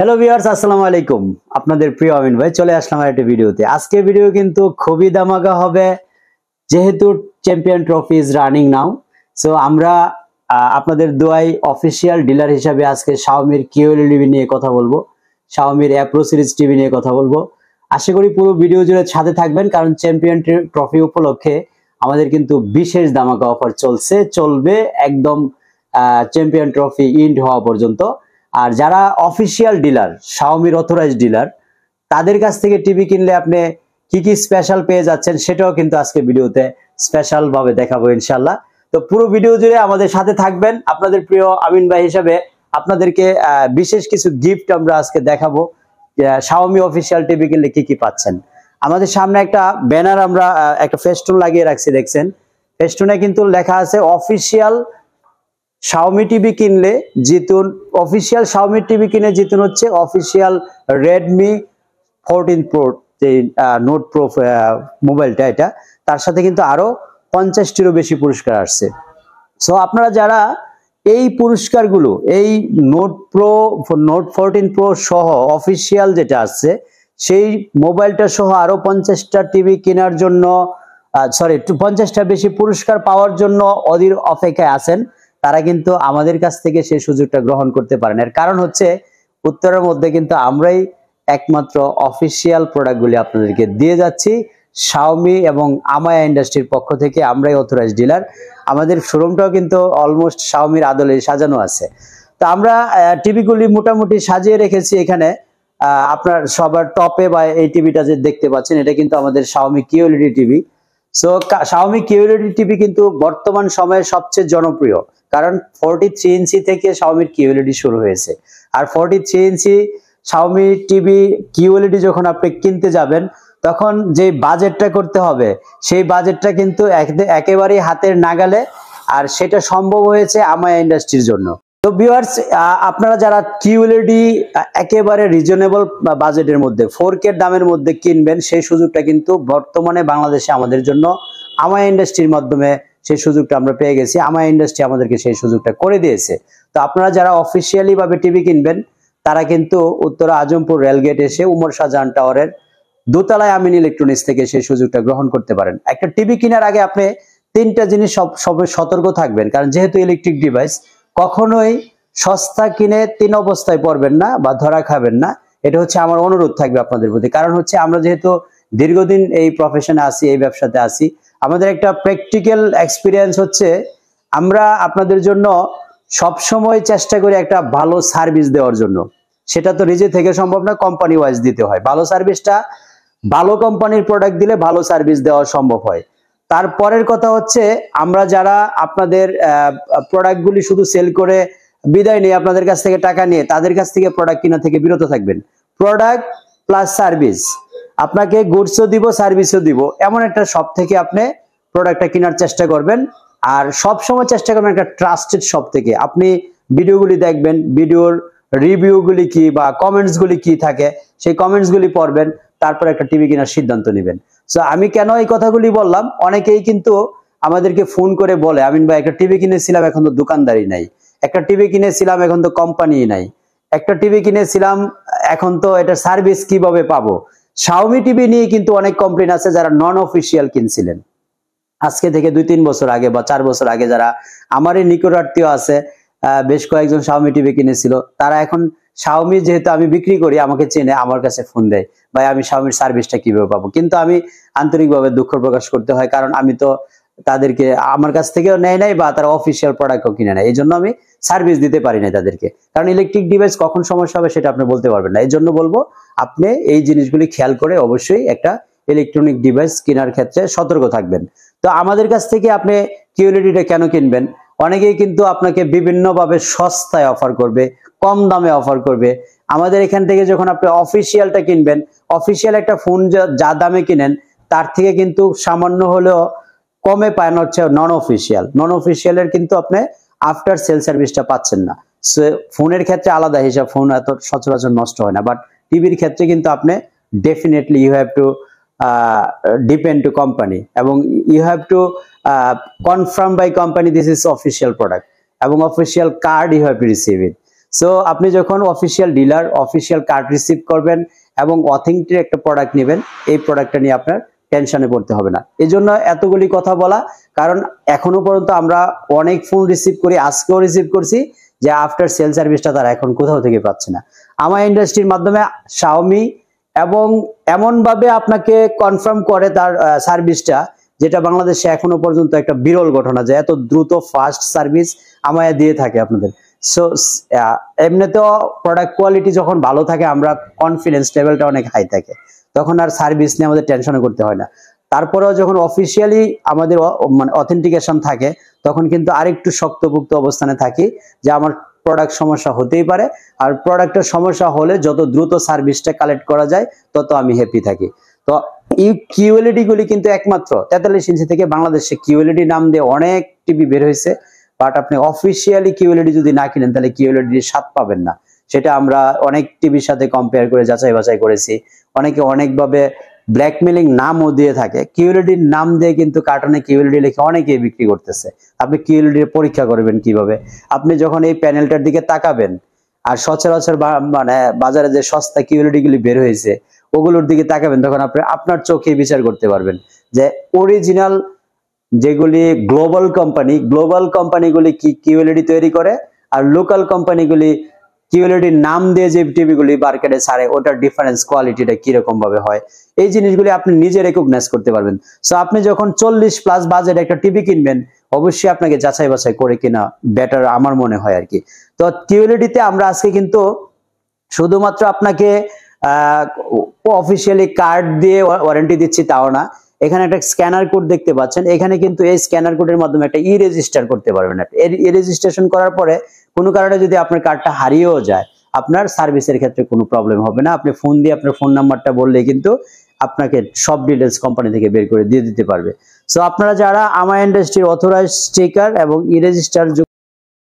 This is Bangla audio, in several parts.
হ্যালো ভিউয়ার্স, আসসালামু আলাইকুম। আপনাদের প্রিয় আমিন ভাই চলে আসলাম আরেকটা ভিডিওতে। আজকে ভিডিও কিন্তু খুবই ধামাকা হবে, যেহেতু champion trophy is running now. So আমরা আপনাদের দোয়াই অফিসিয়াল ডিলার হিসাবে আজকে শাওমির কিউএলইডি টিভি নিয়ে কথা বলবো, শাওমির অ্যাপ্রো সিরিজ টিভি নিয়ে কথা বলবো। আশা করি পুরো ভিডিও জুড়ে সাথে থাকবেন, কারণ চ্যাম্পিয়ন ট্রফি উপলক্ষে আমাদের কিন্তু বিশেষ ধামাকা অফার চলবে একদম চ্যাম্পিয়ন ট্রফি ইন্ড হওয়া পর্যন্ত। আর যারা অফিসিয়াল ডিলার, শাওমির অথরাইজ ডিলার, তাদের কাছ থেকে টিভি কিনলে আপনি কি কি স্পেশাল পেয়ে যাচ্ছেন সেটাও কিন্তু আজকে ভিডিওতে স্পেশাল ভাবে দেখাবো ইনশাল্লাহ। তো পুরো ভিডিও জুড়ে আমাদের সাথে থাকবেন। আপনাদের প্রিয় আমিন ভাই হিসাবে আপনাদেরকে বিশেষ কিছু গিফট আমরা আজকে দেখাবো। শাওমি অফিসিয়াল টিভি কিনলে কি কি পাচ্ছেন। আমাদের সামনে একটা ব্যানার, আমরা একটা ফেস্টুন লাগিয়ে রাখছি, দেখছেন ফেস্টুনে কিন্তু লেখা আছে অফিসিয়াল শাওমি টিভি কিনলে জিতুন। অফিসিয়াল শাওমি টিভি কিনে জিতুন হচ্ছে অফিসিয়াল রেডমি 14 প্রো, যে নোট প্রো মোবাইলটা, এটা তার সাথে কিন্তু আরো 50টিরও বেশি পুরস্কার আসছে। সো আপনারা যারা এই পুরস্কারগুলো, এই নোট 14 প্রো সহ অফিসিয়াল যেটা আসছে সেই মোবাইলটা সহ আরো 50টা টিভি কেনার জন্য, 50টা বেশি পুরস্কার পাওয়ার জন্য অধীর অপেক্ষায় আছেন, তারা কিন্তু আমাদের কাছ থেকে সেই সুযোগটা গ্রহণ করতে পারেন। এর কারণ হচ্ছে উত্তরের মধ্যে কিন্তু আমরাই একমাত্র অফিসিয়াল প্রোডাক্টগুলি আপনাদেরকে দিয়ে যাচ্ছি। শাওমি এবং আমায়া ইন্ডাস্ট্রির পক্ষ থেকে আমরাই অথরাইজ ডিলার। আমাদের শোরুমটাও কিন্তু অলমোস্ট শাওমির আদলে সাজানো আছে। তো আমরা টিভিগুলি মোটামুটি সাজিয়ে রেখেছি এখানে। আপনার সবার টপে বা এই টিভিটা যে দেখতে পাচ্ছেন, এটা কিন্তু আমাদের Xiaomi QLED TV. So Xiaomi QLED TV কিন্তু বর্তমান সময়ে সবচেয়ে জনপ্রিয়, কারণ 43 ইঞ্চি থেকে শাওমির কিউএলইডি শুরু হয়েছে। আর 43 ইঞ্চি শাওমি টিভি কিউএলইডি যখন আপনি কিনতে যাবেন, তখন যে বাজেটটা করতে হবে সেই বাজেটটা কিন্তু একেবারেই হাতের নাগালে, আর সেটা সম্ভব হয়েছে আমায়া ইন্ডাস্ট্রির জন্য। তো ভিউয়ার্স, আপনারা যারা কিউএলইডি একেবারে রিজনেবল বাজেটের মধ্যে 4K দামের মধ্যে কিনবেন, সেই সুযোগটা কিন্তু বর্তমানে বাংলাদেশে আমাদের জন্য আমায়া ইন্ডাস্ট্রির মাধ্যমে সেই সুযোগটা আমরা পেয়ে গেছি। আমায়া ইন্ডাস্ট্রি আমাদেরকে সেই সুযোগটা করে দিয়েছে। তো আপনারা যারা অফিসিয়ালি ভাবে টিভি কিনবেন, তারা কিন্তু উত্তরা আজমপুর রেলগেট এসে উমর শাহজাহান টাওয়ারের দোতলায় আমিন ইলেকট্রনিক্স থেকে সেই সুযোগটা গ্রহণ করতে পারেন। একটা টিভি কেনার আগে আপনি 3টা জিনিস সবাই সতর্ক থাকবেন, কারণ যেহেতু ইলেকট্রিক ডিভাইস, কখনোই সস্তা কিনে 3 অবস্থায় পড়বেন না বা ধরা খাবেন না। এটা হচ্ছে আমার অনুরোধ থাকবে আপনাদের প্রতি। কারণ হচ্ছে আমরা যেহেতু দীর্ঘদিন এই প্রফেশনে আছি, এই ব্যবসাতে আছি, আমাদের একটা প্র্যাকটিক্যাল এক্সপিরিয়েন্স হচ্ছে আমরা আপনাদের জন্য সবসময় চেষ্টা করি একটা ভালো সার্ভিস দেওয়ার জন্য। সেটা তো নিজে থেকে সম্ভব না, কোম্পানি ওয়াইজ দিতে হয়। ভালো সার্ভিসটা ভালো কোম্পানির প্রোডাক্ট দিলে ভালো সার্ভিস দেওয়া সম্ভব হয়। তারপরের কথা হচ্ছে, আমরা যারা আপনাদের প্রোডাক্টগুলি শুধু সেল করে বিদায় নিয়ে আপনাদের কাছ থেকে টাকা নিয়ে, তাদের কাছ থেকে প্রোডাক্ট কিনা থেকে বিরত থাকবেন। প্রোডাক্ট প্লাস সার্ভিস, আপনাকে গুডসও দিব সার্ভিসও দিব, এমন একটা শপ থেকে আপনি প্রোডাক্টটা কেনার চেষ্টা করবেন। আর সব সময় চেষ্টা করবেন একটা ট্রাস্টেড শপ থেকে। আপনি ভিডিওগুলি দেখবেন, ভিডিওর রিভিউগুলি কি বা কমেন্টসগুলি কি থাকে, সেই কমেন্টসগুলি পড়বেন, তারপর একটা টিভি কেনার সিদ্ধান্ত নেবেন। সো আমি কেন এই কথাগুলি বললাম, অনেকেই কিন্তু আমাদেরকে ফোন করে বলে, আমিন ভাই একটা টিভি কিনেছিলাম এখন তো দোকানদারি নাই, একটা টিভি কিনেছিলাম এখন তো কোম্পানি নাই, একটা টিভি কিনেছিলাম এখন তো এটা সার্ভিস কিভাবে পাবো। শাওমি টিভি নিয়ে কিন্তু অনেক কমপ্লেন আছে যারা নন অফিসিয়াল কিনছিলেন আজকে থেকে 2-3 বছর আগে বা 4 বছর আগে, যারা আমারই নিকটাত্মীয় আছে, বেশ কয়েকজন শাওমি টিভি কিনেছিল, তারা এখন শাওমি যেহেতু আমি বিক্রি করি, আমাকে চেনে, আমার কাছে ফোন দেয়, ভাই আমি শাওমির সার্ভিসটা কিভাবে পাবো। কিন্তু আমি আন্তরিকভাবে দুঃখ প্রকাশ করতে হয়, কারণ আমি তো তাদেরকে আমার কাছ থেকেও নেয় নাই বা তারা অফিসিয়াল প্রোডাক্টও কিনে নেয়, এই জন্য আমি সার্ভিস দিতে পারি না তাদেরকে। কারণ ইলেকট্রিক ডিভাইস কখন সমস্যা হবে সেটা আপনি বলতে পারবেন না। এই জন্য বলবো, আপনি এই জিনিসগুলি খেয়াল করে অবশ্যই একটা ইলেকট্রনিক ডিভাইস কেনার ক্ষেত্রে সতর্ক থাকবেন। তো আমাদের কাছ থেকে আপনি কিউএলইডিটা কেন কিনবেন? অনেকেই কিন্তু আপনাকে বিভিন্নভাবে সস্তায় অফার করবে, কম দামে অফার করবে। আমাদের এখান থেকে যখন আপনি অফিসিয়ালটা কিনবেন, অফিসিয়াল একটা ফোন যা দামে কিনেন তার থেকে কিন্তু সামান্য হলেও কমে পান হচ্ছে নন অফিসিয়াল। নন অফিসিয়ালের কিন্তু আপনি আফটার সেল সার্ভিসটা পাচ্ছেন না। সো ফোনের ক্ষেত্রে আলাদা হিসাব, ফোন এত সচরাচর নষ্ট হয় না, বাট টিভির ক্ষেত্রে কিন্তু আপনি definitely you have to depend to company এবং you have to confirm by company this is official product এবং official card you have to receive it. So আপনি যখন official dealer official card receive করবেন এবং অথেন্টিক একটা প্রোডাক্ট নেবেন, এই প্রোডাক্টটা নিয়ে আপনার টেনশনে পড়তে হবে না। এই জন্য এতগুলি কথা বলা, কারণ এখনো পর্যন্ত আমরা অনেক ফোন রিসিভ করি, আজকেও রিসিভ করছি যে আফটার সেল সার্ভিসটা তারা এখন কোথাও থেকে পাচ্ছে না। আমার ইন্ডাস্ট্রির মাধ্যমে শাওমি এবং এমনভাবে আপনাকে কনফার্ম করে তার সার্ভিসটা, যেটা বাংলাদেশে এখনো পর্যন্ত একটা বিরল ঘটনা, যে এত দ্রুত ফাস্ট সার্ভিস আমায় দিয়ে থাকে আপনাদের। সো এমনিতেও প্রোডাক্ট কোয়ালিটি যখন ভালো থাকে, আমরা কনফিডেন্স লেভেলটা অনেক হাই থাকে, তখন আর সার্ভিস নিয়ে আমাদের টেনশনে করতে হয় না। তারপরেও যখন অফিসিয়ালি আমাদের মানে অথেন্টিকেশন থাকে, তখন কিন্তু আরেকটু শক্তপোক্ত অবস্থানে থাকি যে আমার প্রোডাক্ট সমস্যা হতেই পারে, আর প্রোডাক্টের সমস্যা হলে যত দ্রুত সার্ভিসটা কালেক্ট করা যায় তত আমি হ্যাপি থাকি। তো এই কিউএলইডি গুলি কিন্তু একমাত্র 43 ইঞ্চি থেকে বাংলাদেশে কিউএলইডি নাম দিয়ে অনেক টিভি বের হয়েছে, বাট আপনি অফিসিয়ালি কিউএলইডি যদি না কিনেন তাহলে কিউএলইডির স্বাদ পাবেন না। সেটা আমরা অনেক টিভির সাথে কম্পেয়ার করে যাচাই বাছাই করেছি। অনেকে অনেকভাবে ব্ল্যাকমেলিং নামও দিয়ে থাকে, কিউএলইডির নাম দিয়ে কিন্তু কার্টনে কিউএলইডি লিখে অনেকেই বিক্রি করতেছে। আপনি কিউএলইডি পরীক্ষা করবেন কিভাবে? আপনি যখন এই প্যানেলটার দিকে তাকাবেন আর সচরাচর মানে বাজারে যে সস্তা কিউএলইডি গুলি বের হয়েছে ওগুলোর দিকে তাকাবেন, তখন আপনি আপনার চোখে বিচার করতে পারবেন যে অরিজিনাল যেগুলি গ্লোবাল কোম্পানিগুলি কি কিউএলইডি তৈরি করে, আর লোকাল কোম্পানিগুলি কিউএলইডির নাম দিয়ে যে টিভিগুলি মার্কেটে ছাড়ে ওটার ডিফারেন্স কোয়ালিটিটা কিরকম ভাবে হয়, এই জিনিসগুলি আপনি নিজে রেকগনাইজ করতে পারবেন। সো আপনি যখন 40+ বাজেট একটা টিভি কিনবেন, অবশ্যই আপনাকে যাচাই বাছাই করে কিনা বেটার আমার মনে হয় আর কি। তো কিউএলইডিতে আমরা আজকে কিন্তু শুধুমাত্র আপনাকে অফিসিয়ালি কার্ড দিয়ে ওয়ারেন্টি দিচ্ছি তাও না, এখানে একটা স্ক্যানার কোড দেখতে পাচ্ছেন, এখানে কিন্তু এই স্ক্যানার কোডের মাধ্যমে একটা ই রেজিস্টার করতে পারবেন। ই রেজিস্ট্রেশন করার পরে কোনো কারণে যদি আপনার কার্ডটা হারিয়েও যায়, আপনার সার্ভিসের ক্ষেত্রে কোনো প্রবলেম হবে না। আপনি ফোন দিয়ে আপনার ফোন নাম্বারটা বললেই কিন্তু আপনাকে সব ডিটেলস কোম্পানি থেকে বের করে দিয়ে দিতে পারবে। সো আপনারা যারা আমার ইন্ডাস্ট্রির অথরাইজড স্টিকার এবং ই রেজিস্টার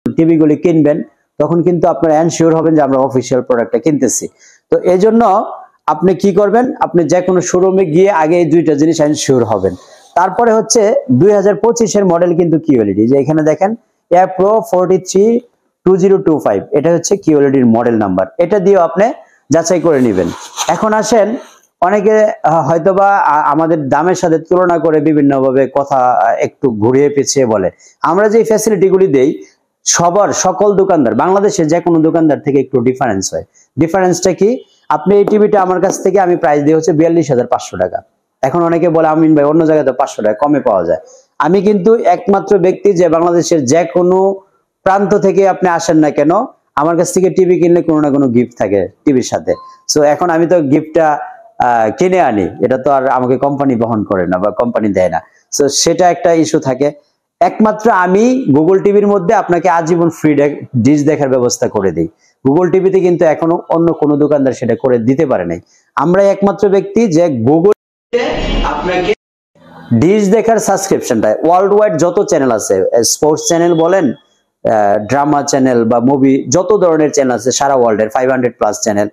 টিভিগুলি কিনবেন, তখন কিন্তু আপনারা এনশিওর হবেন যে আমরা অফিসিয়াল প্রোডাক্টটা কিনতেছি। তো এই জন্য আপনি কি করবেন, আপনি যে কোনো শোরুমে গিয়ে আগে এই দুইটা জিনিস এনশিওর হবেন। তারপরে হচ্ছে 2025 মডেল কিন্তু কিউএলইডি, যে এখানে দেখেন এয়ার প্রো 432025, এটা হচ্ছে কিউএলইডির মডেল নাম্বার, এটা দিয়ে আপনি যাচাই করে নেবেন। এখন আসেন, অনেকে হয়তোবা আমাদের দামের সাথে তুলনা করে বিভিন্নভাবে কথা একটু ঘুরিয়ে পেঁচিয়ে বলে। আমরা যে ফ্যাসিলিটিগুলি দেই সকল দোকানদার, বাংলাদেশে যে কোনো দোকানদার থেকে একটু ডিফারেন্স হয়। ডিফারেন্সটা কি? আপনি এই টিভিটা আমার কাছ থেকে আমি প্রাইস দিয়ে হচ্ছে 42,500 টাকা। এখন অনেকে বলে আমিন ভাই অন্য জায়গায় তো 500 টাকা কমে পাওয়া যায়। আমি কিন্তু একমাত্র ব্যক্তি যে বাংলাদেশের যে কোনো প্রান্ত থেকে আপনি আসেন না কেন, আমার কাছ থেকে টিভি কিনলে কোনো না কোনো গিফট থাকে টিভির সাথে। সো এখন আমি তো গিফটটা কিনে আনি, এটা তো আর আমাকে কোম্পানি বহন করে না বা কোম্পানি দেয় না। সো সেটা একটা ইস্যু থাকে। একমাত্র আমি গুগল টিভির মধ্যে আপনাকে আজীবন ফ্রি ডিশ দেখার ব্যবস্থা করে দিই। গুগল টিভিতে কিন্তু এখনো অন্য কোনো দোকানদার সেটা করে দিতে পারে নাই। আমরা একমাত্র ব্যক্তি যে গুগল আপনাকে ডিশ দেখার সাবস্ক্রিপশনটা ওয়ার্ল্ড ওয়াইড যত চ্যানেল আছে, স্পোর্টস চ্যানেল বলেন, ড্রামা চ্যানেল বা মুভি, যত ধরনের চ্যানেল আছে সারা ওয়ার্ল্ডের 500+ চ্যানেল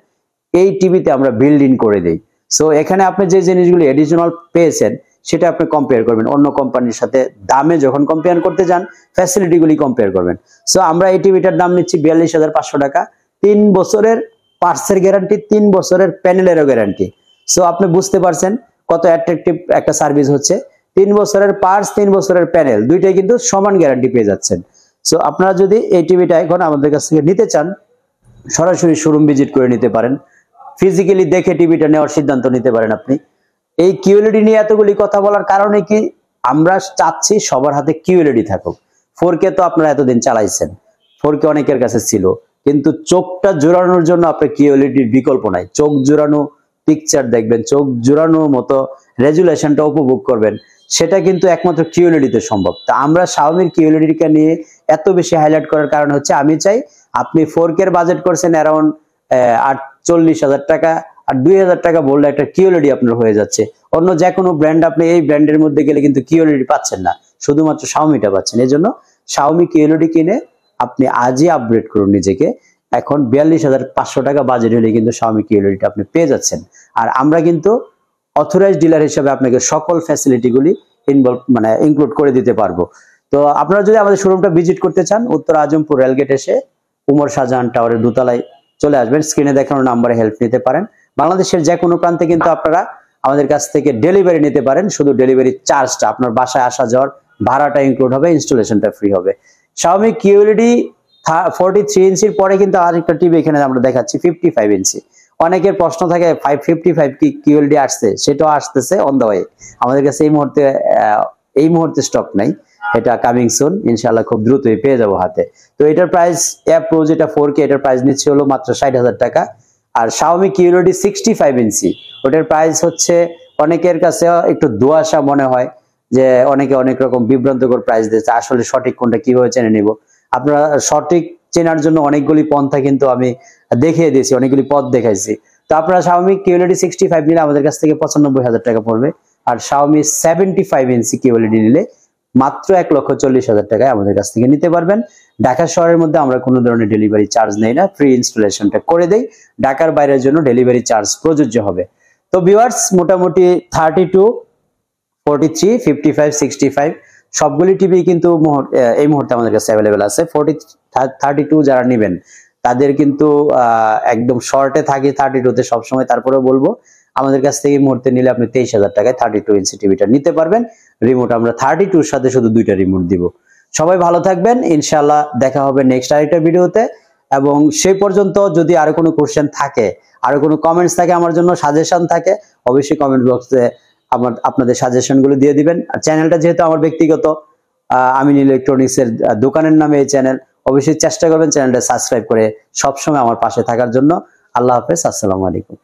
এই টিভিতে আমরা বিল্ড ইন করে দিই। সো এখানে আপনি যে জিনিসগুলো এডিশনাল পেয়েছেন সেটা আপনি কম্পেয়ার করবেন অন্য কোম্পানির সাথে, দামে যখন কম্পেয়ার করতে যান ফ্যাসিলিটিগুলি কম্পেয়ার করবেন। সো আমরা এই টিভিটার দাম নিচ্ছি 42,500 টাকা, 3 বছরের পার্টসের গ্যারান্টি, 3 বছরের প্যানেলেরও গ্যারান্টি। সো আপনি বুঝতে পারছেন কত অ্যাট্রাকটিভ একটা সার্ভিস হচ্ছে। 3 বছরের পার্টস, 3 বছরের প্যানেল, দুইটাই কিন্তু সমান গ্যারান্টি পেয়ে যাচ্ছেন। সো আপনারা যদি এই টিভিটা এখন আমাদের কাছ থেকে নিতে চান, সরাসরি শোরুম ভিজিট করে নিতে পারেন, ফিজিক্যালি দেখে টিভিটা নেওয়ার সিদ্ধান্ত নিতে পারেন আপনি। এই কিউএলইডি নিয়ে এতগুলি কথা বলার কারণে কি, আমরা চাচ্ছি সবার হাতে কিউএলইডি থাকুক। 4K তো আপনারা এতদিন চালাইছেন, 4K অনেকের কাছে ছিল, কিন্তু চোখটা জোড়ানোর জন্য আপনার কিউএলইডির বিকল্প নাই। চোখ জোড়ানো পিকচার দেখবেন, চোখ জোড়ানোর মতো রেজুলেশনটা উপভোগ করবেন, সেটা কিন্তু একমাত্র কিউএলইডিতে সম্ভব। তা আমরা শাওমির কিউএলইডিকে নিয়ে এত বেশি হাইলাইট করার কারণ হচ্ছে, আমি চাই আপনি 4K বাজেট করছেন অ্যারাউন্ড 48,000 টাকা, আর 2,000 টাকা বললে একটা কিউএলইডি আপনার হয়ে যাচ্ছে। অন্য যে কোনো ব্র্যান্ড আপনি এই ব্র্যান্ডের মধ্যে গেলে কিন্তু কিউএলইডি পাচ্ছেন না, শুধুমাত্র শাওমিটা পাচ্ছেন। এই জন্য শাওমি কিউএলইডি কিনে আপনি আজই আপগ্রেড করুন নিজেকে। এখন 42,500 টাকা বাজেট হলে কিন্তু শাওমি কিউএলইডিটা আপনি পেয়ে যাচ্ছেন। আর আমরা কিন্তু অথরাইজড ডিলার হিসেবে আপনাকে সকল ফ্যাসিলিটিগুলি ইনক্লুড করে দিতে পারবো। তো আপনারা যদি আমাদের শোরুমটা ভিজিট করতে চান, উত্তর আজমপুর রেলগেট এসে উমর শাহজাহান টাওয়ারের দোতলায় চলে আসবেন, স্ক্রিনে দেখানো নাম্বারে হেল্প নিতে পারেন। বাংলাদেশের যে কোনো প্রান্তে কিন্তু আপনারা আমাদের কাছ থেকে ডেলিভারি নিতে পারেন, শুধু ডেলিভারি চার্জটা আপনার বাসায় আসা যাওয়ার ভাড়াটা ইনক্লুড হবে, ইনস্টলেশনটা ফ্রি হবে। Xiaomi QLED 43 ইঞ্চির পরে কিন্তু আরেকটা টিভি এখানে আমরা দেখাচ্ছি 55 ইঞ্চি। অনেকের প্রশ্ন থাকে 555 কি QLED আসছে, সেটাও আসতেছে অন দ্য ওয়ে। আমাদের কাছে এই মুহূর্তে স্টক নাই, এটা কামিং সুন, ইনশাআল্লাহ খুব দ্রুতই পেয়ে যাবো হাতে। তো এটার প্রাইস Pro যেটা 4K, এটার প্রাইস নিচ্ছে হলো মাত্র 60,000 টাকা। আর Xiaomi QLED 65 ইঞ্চি, ওটার প্রাইস হচ্ছে অনেকের কাছে একটু দুয়াশা মনে হয় যে অনেকে অনেক রকম বিভ্রান্তকর প্রাইস দিচ্ছে, আসলে সঠিক কোনটা কিভাবে জেনে নিব। আপনারা সঠিক চেনার জন্য অনেকগুলি পন্থা কিন্তু আমি দেখিয়ে দিয়েছি, অনেকগুলি পথ দেখাইছি। তো আপনারা Xiaomi QLED 65 নিলে আমাদের কাছ থেকে 95,000 টাকা পড়বে, আর Xiaomi 75 ইঞ্চি QLED নিলে মাত্র 1,40,000 টাকায় আমাদের কাছ থেকে নিতে পারবেন। ঢাকা শহরের মধ্যে আমরা কোনো ধরনের ডেলিভারি চার্জ নেই না, ফ্রি ইনস্টলেশনটা করে দেই। ঢাকার বাইরের জন্য ডেলিভারি চার্জ প্রযোজ্য হবে। তো ভিউয়ার্স, মোটামুটি 32, 43, 55, 65 সবগুলি টিভি কিন্তু এই মুহূর্তে আমাদের কাছে অ্যাভেলেবেল আছে। 32 যারা নেবেন তাদের কিন্তু একদম শর্টে থাকি 32 তে সবসময়। তারপরে বলবো আমাদের কাছ থেকে এই মুহূর্তে নিলে আপনি 23,000 টাকায় 32 ইঞ্চি টিভিটা নিতে পারবেন। রিমোট আমরা 32 এর সাথে শুধু 2টা রিমোট দিব। সবাই ভালো থাকবেন, ইনশাআল্লাহ দেখা হবে নেক্সট আরেকটা ভিডিওতে। এবং সেই পর্যন্ত যদি আরো কোনো কোশ্চেন থাকে, আরো কোনো কমেন্টস থাকে, আমার জন্য সাজেশন থাকে, অবশ্যই কমেন্ট বক্সে আপনাদের সাজেশন গুলো দিয়ে দিবেন। আর চ্যানেলটা যেহেতু আমার ব্যক্তিগত আমিন ইলেকট্রনিক্স এর দোকানের নামে এই চ্যানেল, অবশ্যই চেষ্টা করবেন চ্যানেলটা সাবস্ক্রাইব করে সবসময় আমার পাশে থাকার জন্য। আল্লাহ হাফেজ, আসসালামু আলাইকুম।